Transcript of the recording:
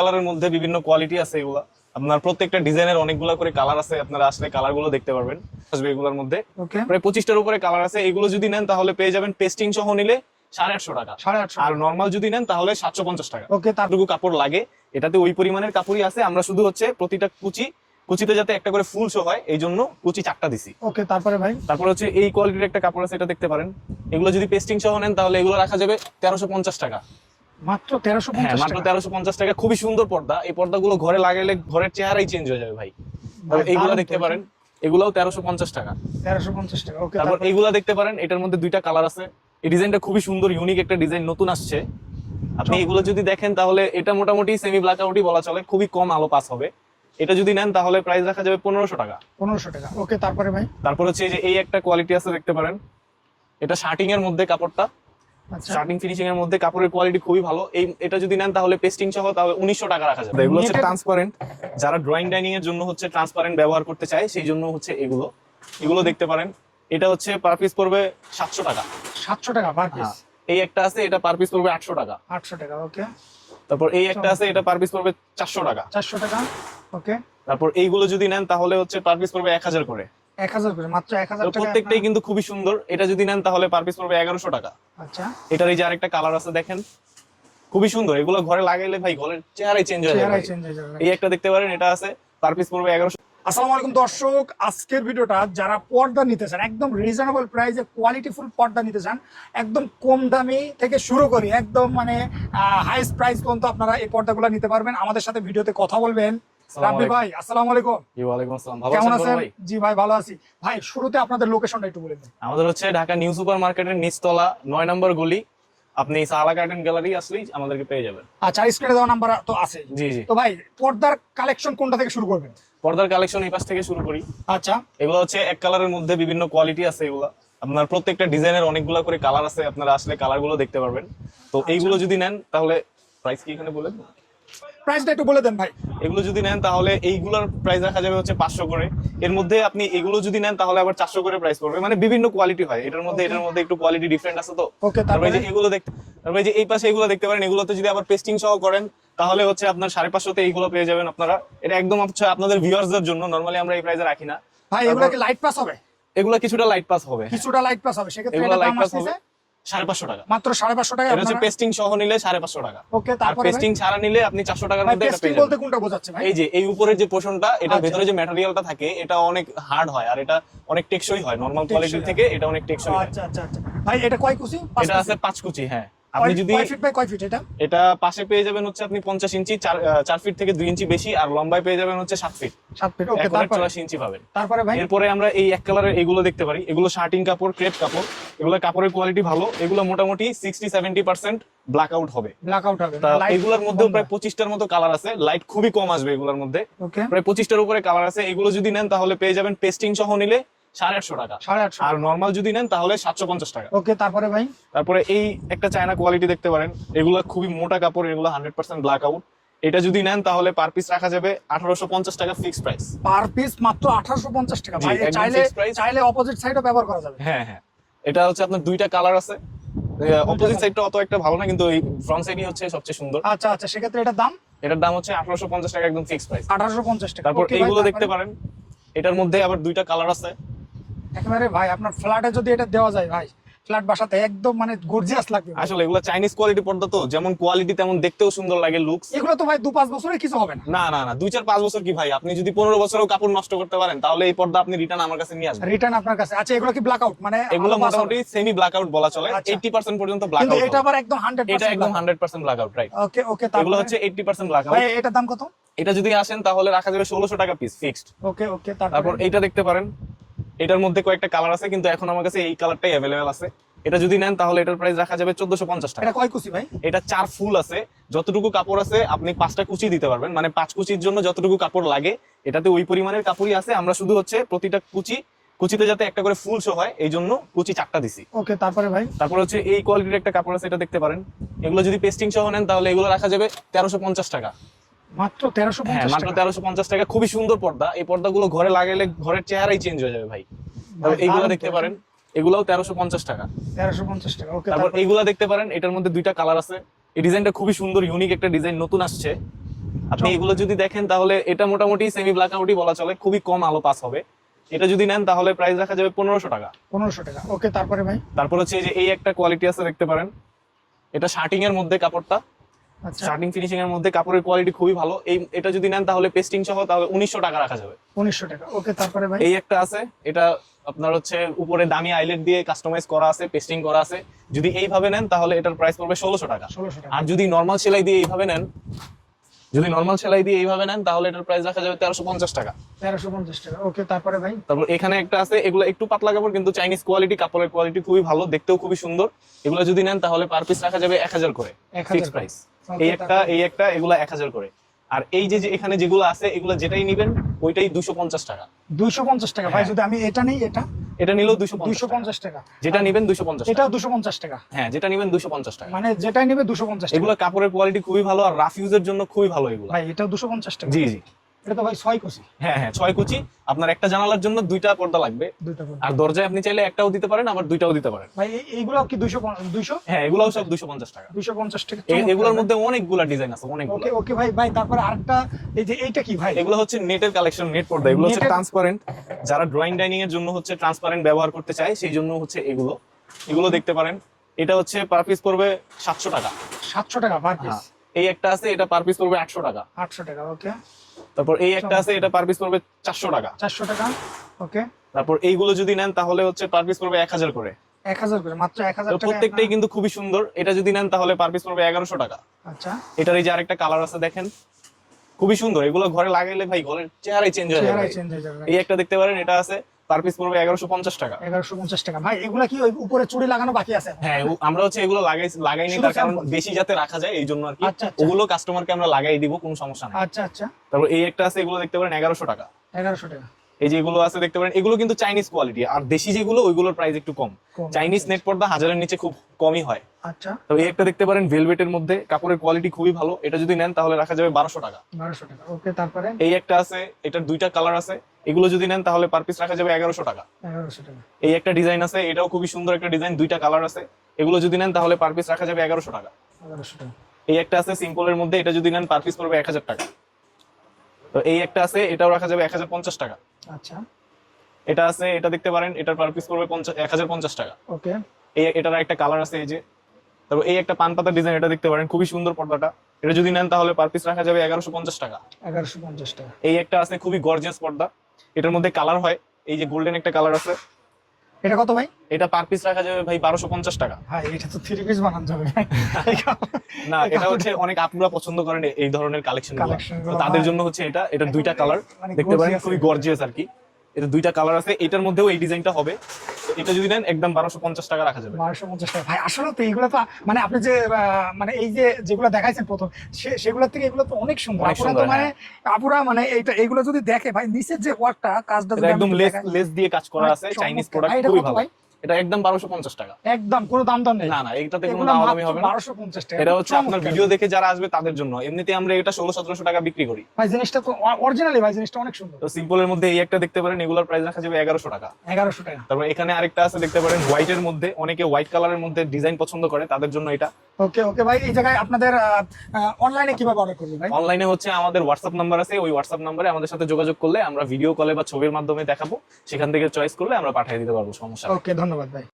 কালারের মধ্যে বিভিন্ন কোয়ালিটি আছে। এগুলা আপনার প্রত্যেকটা ডিজাইনের অনেকগুলো করে কালার আছে, আপনারা আসলে কালার গুলো দেখতে পারবেন। আসবে এগুলোর মধ্যে প্রায় 25টার উপরে কালার আছে। এগুলো যদি নেন তাহলে পেয়ে যাবেন পেস্টিং সহ নিলে 850 টাকা, আর নরমাল যদি নেন তাহলে 750 টাকা। তারটুকু কাপড় লাগে, এটাতে ওই পরিমাণের কাপড়ই আছে। আমরা শুধু হচ্ছে প্রতিটা কুচিতে যাতে একটা করে ফুল শো হয় এই জন্য কুচি 4টা দিছি। ওকে, তারপরে ভাই তারপর হচ্ছে এই কোয়ালিটির একটা কাপড় আছে, এটা দেখতে পারেন। এগুলো যদি পেস্টিং সহ নেন তাহলে এগুলো রাখা যাবে 1350 টাকা, মাত্র 1350 মাত্র 1350 টাকা। খুবই সুন্দর পর্দা, এই পর্দাগুলো ঘরে লাগাইলে ঘরের চেহারাই চেঞ্জ হয়ে যাবে ভাই। এইগুলো দেখতে পারেন, এগুলাও 1350 টাকা। 1350 টাকা। ওকে, তারপর এইগুলা দেখতে পারেন, এটার মধ্যে দুইটা কালার আছে। এই ডিজাইনটা খুবই সুন্দর, ইউনিক একটা ডিজাইন, নতুন আসছে। আপনি এগুলো যদি দেখেন তাহলে এটা মোটামুটি সেমি ব্ল্যাক আউটই বলা চলে, খুবই কম আলো পাস হবে। এটা যদি নেন তাহলে প্রাইস রাখা যাবে 1500 টাকা। 1500 টাকা। ওকে, তারপরে ভাই তারপর হচ্ছে এই যে এই একটা কোয়ালিটি আছে, দেখতে পারেন। এটা শার্টিং এর মধ্যে কাপড়টা, শার্টিং ফিনিশিং এর মধ্যে কাপড়ের কোয়ালিটি খুবই ভালো। এটা যদি নেন তাহলে পেস্টিং সহ তাহলে 1900 টাকা রাখা যাবে। এগুলো হচ্ছে ট্রান্সপারেন্ট, যারা ড্রয়িং ডাইনিং এর জন্য হচ্ছে ট্রান্সপারেন্ট ব্যবহার করতে চায় সেই জন্য হচ্ছে এগুলো দেখতে পারেন। এটা হচ্ছে পার পিস পড়বে 700 টাকা। 700 টাকা পার পিস। এই একটা আছে, এটা পার পিস পড়বে 800 টাকা। 800 টাকা। ওকে, তারপর এই একটা আছে, এটা পার পিস পড়বে 400 টাকা। 400 টাকা। ওকে, তারপর এইগুলো যদি নেন তাহলে হচ্ছে পার পিস পড়বে 1000 করে। 1000 করে, মাত্র 1000 টাকা। প্রত্যেকটাই কিন্তু খুবই সুন্দর। এটা যদি নেন তাহলে পার পিস পড়বে 1100 টাকা। আচ্ছা, এটার এই যে আরেকটা কালার আছে, দেখেন, খুবই সুন্দর। এগুলো ঘরে লাগাইলে ভাই ঘরের চেহারাই চেঞ্জ হয়ে যাবে। এই একটা দেখতে পারেন, এটা আছে, পার পিস পড়বে 1100। আসসালামু আলাইকুম দর্শক, আজকের ভিডিওটা যারা পর্দা নিতে চান, একদম রিজনেবল প্রাইসে কোয়ালিটিফুল পর্দা নিতে চান, একদম কম দামি থেকে শুরু করি একদম মানে হাইস্ট প্রাইস পর্যন্ত আপনারা এই পর্দাগুলো নিতে পারবেন। আমাদের সাথে ভিডিওতে কথা বলবেন রাব্বি ভাই। আসসালামু আলাইকুম। ওয়ালাইকুম আসসালাম। ভালো কেমন আছেন আছেন? ভাই? জি ভাই, ভালো আছি। ভাই শুরুতে আপনাদের লোকেশনটা একটু বলে দিন। আমাদের হচ্ছে ঢাকা নিউ সুপার মার্কেটের নিচতলা 9 নম্বর গলি। আপনি সাহালা গার্ডেন গ্যালারি আসলেই আমাদেরকে পেয়ে যাবেন। আচ্ছা, স্ক্রিনে দেওয়া নাম্বার তো আছে। জি জি। তো ভাই পর্দার কালেকশন কোনটা থেকে শুরু করবেন? পর্দার কালেকশন এই পাশ থেকে শুরু করি। আচ্ছা, এগুলো হচ্ছে এক কালারের মধ্যে বিভিন্ন কোয়ালিটি আছে। এগুলো আপনার প্রত্যেকটা ডিজাইনের অনেকগুলো করে কালার আছে, আপনারা আসলে কালার গুলো দেখতে পারবেন। তো এইগুলো যদি নেন তাহলে প্রাইস কি এখানে বলে দেন? প্রাইসটা একটু বলে দেন ভাই। এগুলো যদি নেন তাহলে এইগুলোর প্রাইস রাখা যাবে হচ্ছে 500 করে। এর মধ্যে আপনি এগুলো যদি নেন তাহলে আবার 400 করে প্রাইস পড়বে। মানে বিভিন্ন কোয়ালিটি হয় এটার মধ্যে একটু কোয়ালিটি ডিফারেন্ট আছে। তো ওকে, তারপরে যে এগুলো তারপরে যে এই পাশে এগুলো দেখতে পারেন, এগুলোতে যদি আবার পেস্টিং সহ করেন তাহলে হচ্ছে আপনার 550 এইগুলো পেয়ে যাবেন আপনারা। এটা একদম হচ্ছে আপনাদের ভিউয়ার্সদের জন্য, নরমালি আমরা এই প্রাইসে রাখি না ভাই। এগুলো কি লাইট পাস হবে? এগুলো কিছুটা লাইট পাস হবে, কিছুটা লাইট পাস হবে। সেক্ষেত্রে এগুলো এটা লাইট দাম পাস হবে আসছে 550 টাকা। মাত্র 550 টাকা। এটা হচ্ছে পেস্টিং সহ নিলে 550 টাকা। ওকে, আর তারপরে পেস্টিং ছাড়া নিলে আপনি 400 টাকার মধ্যে এটা পেস্টিং পেয়ে বলতে যাবেন। কোনটা বোঝাচ্ছে ভাই? এই যে এই উপরের যে পোরশনটা, এটা আচ্ছা। ভেতরে যে ম্যাটেরিয়ালটা থাকে এটা অনেক হার্ড হয়, আর এটা অনেক টেকসই হয়। নরমাল কোয়ালিটি থেকে এটা অনেক টেকসই হয়। আচ্ছা আচ্ছা আচ্ছা। ভাই এটা কয় কুচি? এটা আছে 5 কুচি। হ্যাঁ, আপনি যদি কয় ফিট বাই কয় ফিট এটা? এটা পাশে পেয়ে যাবেন হচ্ছে আপনি 50 ইঞ্চি, 4 ফিট থেকে 2 ইঞ্চি বেশি, আর লম্বায় পেয়ে যাবেন হচ্ছে 7 ফিট। 7 ফিট। ওকে, তারপরে তারপরে 84 ইঞ্চি পাবেন। তারপরে ভাই এরপরে আমরা এই এক কালারের এগুলো দেখতে পারি। এগুলো শার্টিং কাপড়, ক্রেপ কাপড়। এগুলো কাপড়ের কোয়ালিটি ভালো। এগুলো মোটামুটি 60-70% ব্ল্যাক আউট হবে। ব্ল্যাক আউট হবে। তা এগুলোর মধ্যেও প্রায় 25টার মতো কালার আছে। লাইট খুবই কম আসবে এগুলোর মধ্যে, ওকে, প্রায় 25টার উপরে কালার আছে। এগুলো যদি নেন তাহলে পেয়ে যাবেন পেস্টিং সহ নিলে 850 টাকা, 850। আর নরমাল যদি নেন তাহলে 750 টাকা। ওকে, তারপরে ভাই তারপরে এই একটা চায়না কোয়ালিটি দেখতে পারেন। এগুলো খুবই মোটা কাপড়, এগুলো 100% ব্ল্যাক আউট। এটা যদি নেন তাহলে পার পিস রাখা যাবে 1850 টাকা ফিক্স প্রাইস। পার পিস মাত্র 1850 টাকা। ভাই একদম চাইলে fixed price। চাইলে অপোজিট সাইডও ব্যবহার করা যাবে। হ্যাঁ হ্যাঁ, এটা হচ্ছে আপনার দুইটা কালার আছে। অপোজিট সাইডটা অত একটা ভালো না, কিন্তু এই ফ্রন্ট সাইডই হচ্ছে সবচেয়ে সুন্দর। আচ্ছা আচ্ছা, সেক্ষেত্রে এটার দাম এটার দাম হচ্ছে 1850 টাকা, একদম ফিক্স প্রাইস। 1850 টাকা। তারপর ওকে ভাই, এইগুলো তারপরে? দেখতে পারেন, এটার মধ্যে আবার দুইটা কালার আছে। একেবারে ভাই আপনার ফ্ল্যাটে যদি এটা দেওয়া যায় ভাই, ফ্ল্যাট বাসাতে একদম মানে গর্জিয়াস লাগবে ভাই। আসলে এগুলো চাইনিজ কোয়ালিটি পর্দা, তো যেমন কোয়ালিটি তেমন দেখতেও সুন্দর লাগে, লুকস। এগুলো তো ভাই 2-5 বছরে কিছু হবে না। না না না, 2-4-5 বছর কি ভাই, আপনি যদি 15 বছরেও কাপড় নষ্ট করতে পারেন তাহলে এই পর্দা আপনি রিটার্ন আমার কাছে নিয়ে আসবেন। রিটার্ন আপনার কাছে। আচ্ছা, এগুলো কি ব্ল্যাক আউট মানে? এগুলো মোটামুটি সেমি ব্ল্যাক আউট বলা চলে। আচ্ছা। 80% পর্যন্ত ব্ল্যাক কিন্তু আউট। এটা আবার একদম 100%। এটা একদম 100% ব্ল্যাক আউট, রাইট। ওকে ওকে, এগুলো তারপরে হচ্ছে 80% ব্ল্যাক ভাই আউট। এটার দাম কত? এটা যদি আসেন তাহলে রাখা যাবে 1600 টাকা পিস ফিক্সড। ওকে ওকে, তারপর তারপর এইটা দেখতে পারেন। এটার মধ্যে কয়েকটা কালার আছে, কিন্তু এখন আমার কাছে এই কালারটাই अवेलेबल আছে। এটা যদি নেন তাহলে এটার প্রাইস রাখা যাবে 1450 টাকা। এটা কয় কুচি ভাই? এটা 4 ফুল আছে। যতটুকু কাপড় আছে আপনি 5টা কুচি দিতে পারবেন, মানে 5 কুচির জন্য যতটুকু কাপড় লাগে এটাতে ওই পরিমাণের কাপড়ই আছে। আমরা শুধু হচ্ছে প্রতিটা কুচিতে যাতে একটা করে ফুল শো হয় এই জন্য কুচি 4টা দিছি। ওকে, তারপরে ভাই তারপর হচ্ছে এই কোয়ালিটির একটা কাপড় আছে, এটা দেখতে পারেন। এগুলো যদি পেস্টিং সহ নেন তাহলে এগুলো রাখা যাবে 1350 টাকা। মাত্র হ্যাঁ, 1350 মাত্র টাকা। 1350 টাকা। খুবই সুন্দর পর্দা, এই পর্দাগুলো ঘরে লাগাইলে ঘরের চেহারাই চেঞ্জ হয়ে যাবে ভাই। তারপর এইগুলো দারুণ দেখতে তো। পারেন, এগুলাও 1350 টাকা। 1350 টাকা। ওকে, তারপর এইগুলা দেখতে পারেন, এটার মধ্যে দুইটা কালার আছে। এই ডিজাইনটা খুবই সুন্দর, ইউনিক একটা ডিজাইন, নতুন আসছে। আপনি এগুলো যদি দেখেন তাহলে এটা মোটামুটি সেমি ব্ল্যাক আউটই বলা চলে, খুবই কম আলো পাস হবে। এটা যদি নেন তাহলে প্রাইস রাখা যাবে 1500 টাকা। 1500 টাকা, ওকে। তারপরে ভাই, তারপর হচ্ছে যে এই একটা কোয়ালিটি আছে দেখতে পারেন, এটা শার্টিং এর মধ্যে কাপড়টা, আচ্ছা শার্টিং ফিনিশিং এর মধ্যে কাপড়ের কোয়ালিটি খুবই ভালো। এটা যদি নেন তাহলে পেস্টিং সহ তাহলে 1900 টাকা রাখা যাবে। 1900 টাকা, ওকে। তারপরে ভাই, এই একটা আছে, এটা আপনার হচ্ছে উপরে দামি আইলেট দিয়ে কাস্টমাইজ করা আছে, পেস্টিং করা আছে। যদি এইভাবে নেন তাহলে এটার প্রাইস পড়বে 1600 টাকা। 1600 টাকা, আর যদি নরমাল সেলাই দিয়ে এইভাবে নেন, তাহলে এটার প্রাইস রাখা যাবে 1350 টাকা। 1350 টাকা, ওকে। তারপরে ভাই, তারপর এখানে একটা আছে, এগুলো একটু পাতলা কাপড় কিন্তু চাইনিজ কোয়ালিটি, কাপড়ের কোয়ালিটি খুবই ভালো, দেখতেও খুবই সুন্দর। এগুলো যদি নেন তাহলে পার পিস রাখা যাবে 1000 করে, 1000 ফিক্স প্রাইস। এই একটা এগুলো 1000 করে। আর এই যে এখানে যেগুলো আছে এগুলো যেটাই নিবেন ওইটাই 250 টাকা। 250 টাকা ভাই। যদি আমি এটা নেই, এটা নিলেও 250 250 টাকা, যেটা নিবেন 250 টাকা। এটাও 250 টাকা, হ্যাঁ, যেটা নিবেন 250 টাকা। মানে যেটাই নেবে 250 টাকা। এগুলো কাপড়ের কোয়ালিটি খুবই ভালো আর রাফ ইউজের জন্য খুবই ভালো এগুলো। ভাই এটাও 250 টাকা? জি জি, এটা তো ভাই 6 কুচি। হ্যাঁ হ্যাঁ, 6 কুচি। আপনার একটা জানালার জন্য 2টা পর্দা লাগবে, দুইটা করে। আর দরজায় আপনি চাইলে একটাও দিতে পারেন, আবার 2টাও দিতে পারেন। ভাই এইগুলো কি 200? হ্যাঁ, এগুলোও সব 250 টাকা। 250 টাকা। এগুলোর মধ্যে অনেকগুলা ডিজাইন আছে, অনেকগুলো। ওকে ওকে ভাই। ভাই তারপরে আরেকটা, এই যে এইটা কি ভাই? এগুলো হচ্ছে নেটের কালেকশন, নেট পর্দা। এগুলো হচ্ছে ট্রান্সপারেন্ট, যারা ড্রয়িং ডাইনিং এর জন্য হচ্ছে ট্রান্সপারেন্ট ব্যবহার করতে চায় সেই জন্য হচ্ছে এগুলো দেখতে পারেন। এটা হচ্ছে পার পিস পড়বে 700 টাকা। 700 টাকা পার পিস? এই একটা আছে, এটা পার পিস পড়বে 800 টাকা। 800 টাকা, ওকে। তারপর এই একটা আছে, এটা পার পিস পড়বে 400 টাকা। 400 টাকা, ওকে। তারপর এইগুলো যদি নেন তাহলে হচ্ছে পার পিস পড়বে 1000 করে। 1000 করে, মাত্র 1000 তো টাকা। প্রত্যেকটাই কিন্তু খুবই সুন্দর। এটা যদি নেন তাহলে পার পিস পড়বে 1100 টাকা। আচ্ছা, এটার এই যে আরেকটা কালার আছে দেখেন, খুবই সুন্দর। এগুলো ঘরে লাগাইলে ভাই ঘরের চেহারাই চেঞ্জ হয়ে চেহারাই যাবে। চেঞ্জ হয়ে যাবে। এই একটা দেখতে পারেন, এটা আছে, পার পিস পড়বে 1150 টাকা। 1150 টাকা। ভাই এগুলা কি ওই উপরে চুড়ি লাগানো বাকি আছে? হ্যাঁ, আমরা হচ্ছে এগুলো লাগাইনি, শুধু তার কারণ sample? বেশি যাতে রাখা যায় এই জন্য আর কি। আচ্ছা, আচ্ছা। ওগুলো কাস্টমারকে আমরা লাগাই দিব, কোনো সমস্যা নেই। আচ্ছা আচ্ছা, তারপর এই একটা আছে, এগুলো দেখতে পারেন 1100 টাকা। 1100 টাকা। এই যে এগুলো আছে দেখতে পারেন, এগুলো কিন্তু চাইনিজ কোয়ালিটি। আর দেশি যেগুলো ওইগুলোর প্রাইস একটু কম। কম। চাইনিজ নেট পর্দা 1000-এর নিচে খুব কমই হয়। আচ্ছা, তো এই একটা দেখতে পারেন ভেলভেটের মধ্যে, কাপড়ের কোয়ালিটি খুবই ভালো। এটা যদি নেন তাহলে রাখা যাবে 1200 টাকা। 1200 টাকা, ওকে। তারপরে এই একটা আছে, এটার 2টা কালার আছে। এগুলো যদি নেন তাহলে পার পিস রাখা যাবে 1100 টাকা। 1100 টাকা, এই একটা ডিজাইন আছে, এটাও খুবই সুন্দর একটা ডিজাইন, 2টা কালার আছে। এগুলো যদি নেন তাহলে পার পিস রাখা যাবে 1100 টাকা। 1100 টাকা। এই একটা আছে সিম্পলের মধ্যে, এটা যদি নেন পার পিস পড়বে 1000 টাকা। তো এই একটা আছে, এটাও রাখা যাবে 1050 টাকা। আচ্ছা, এটা আছে, এটা দেখতে পারেন, এটার পার পিস পড়বে 1050 টাকা। ওকে। এটার একটা কালার আছে এই যে। তারপর এই একটা পান পাতা ডিজাইন, এটা দেখতে পারেন, খুবই সুন্দর পর্দাটা। এটা যদি নেন তাহলে পার পিস রাখা যাবে 1150 টাকা। 1150 টাকা। এই একটা আছে, খুবই গর্জিয়াস পর্দা। এটার মধ্যে কালার হয়, এই যে গোল্ডেন একটা কালার আছে। এটা কত ভাই? এটা পার পিস রাখা যাবে ভাই 1250 টাকা। ভাই এটা তো 3 পিস বানানো যাবে। না, এটা হচ্ছে অনেক আপুরা পছন্দ করেন এই ধরনের কালেকশন Collection গুলো, তাদের ভাই। জন্য হচ্ছে এটার 2টা কালার মানে দেখতে পারেন, gorgeous খুবই এগুলো। গর্জিয়াস আর কি। এটা 2টা কালার আছে, এটার মধ্যেও এই ডিজাইনটা হবে। তো এটা যদি নেন একদম 1250 টাকা রাখা যাবে। 1250 টাকা। ভাই আসলে তো এইগুলো তো মানে আপনি যে মানে এই যে যেগুলো দেখাইছেন প্রথম, সেগুলোর থেকে এগুলো তো অনেক সুন্দর। অনেক আপুরা তো সুন্দর, মানে আপুরা মানে এইগুলো যদি দেখে ভাই, নিচের যে ওয়ার্কটা, কাজটা এটা যদি একদম আমি লেস দেখাই, লেস দিয়ে কাজ করা আছে, চমৎকার। চাইনিজ ভাই, প্রোডাক্ট, এটা খুবই কত ভালো। ভাই? এটা একদম 1250 টাকা। একদম কোনো দাম দর নেই? না না, এটাতে কোনো এগুলো দাম মাত্র হবে না। 1250 টাকা। এটা হচ্ছে আপনার চমৎকার। ভিডিও দেখে যারা আসবে তাদের জন্য। এমনিতে আমরা এটা 1600-1700 টাকা বিক্রি করি। ভাই জিনিসটা তো অরিজিনালি, ভাই জিনিসটা অনেক সুন্দর। তো সিম্পলের মধ্যে এই একটা দেখতে পারেন, এগুলোর প্রাইস রাখা যাবে 1100 টাকা। 1100 টাকা, তারপর এখানে আরেকটা আছে দেখতে পারেন হোয়াইটের মধ্যে, অনেকে হোয়াইট কালারের মধ্যে ডিজাইন পছন্দ করে, তাদের জন্য এটা। ওকে ওকে ভাই। এই জায়গায় আপনাদের অনলাইনে কিভাবে অর্ডার করবে ভাই? অনলাইনে হচ্ছে আমাদের হোয়াটসঅ্যাপ নাম্বার আছে, ওই হোয়াটসঅ্যাপ নাম্বারে আমাদের সাথে যোগাযোগ করলে আমরা ভিডিও কলে বা ছবির মাধ্যমে দেখাবো, সেখান থেকে চয়েস করলে আমরা পাঠিয়ে দিতে পারবো, সমস্যা নেই। ওকে, ধন্যবাদ ভাই।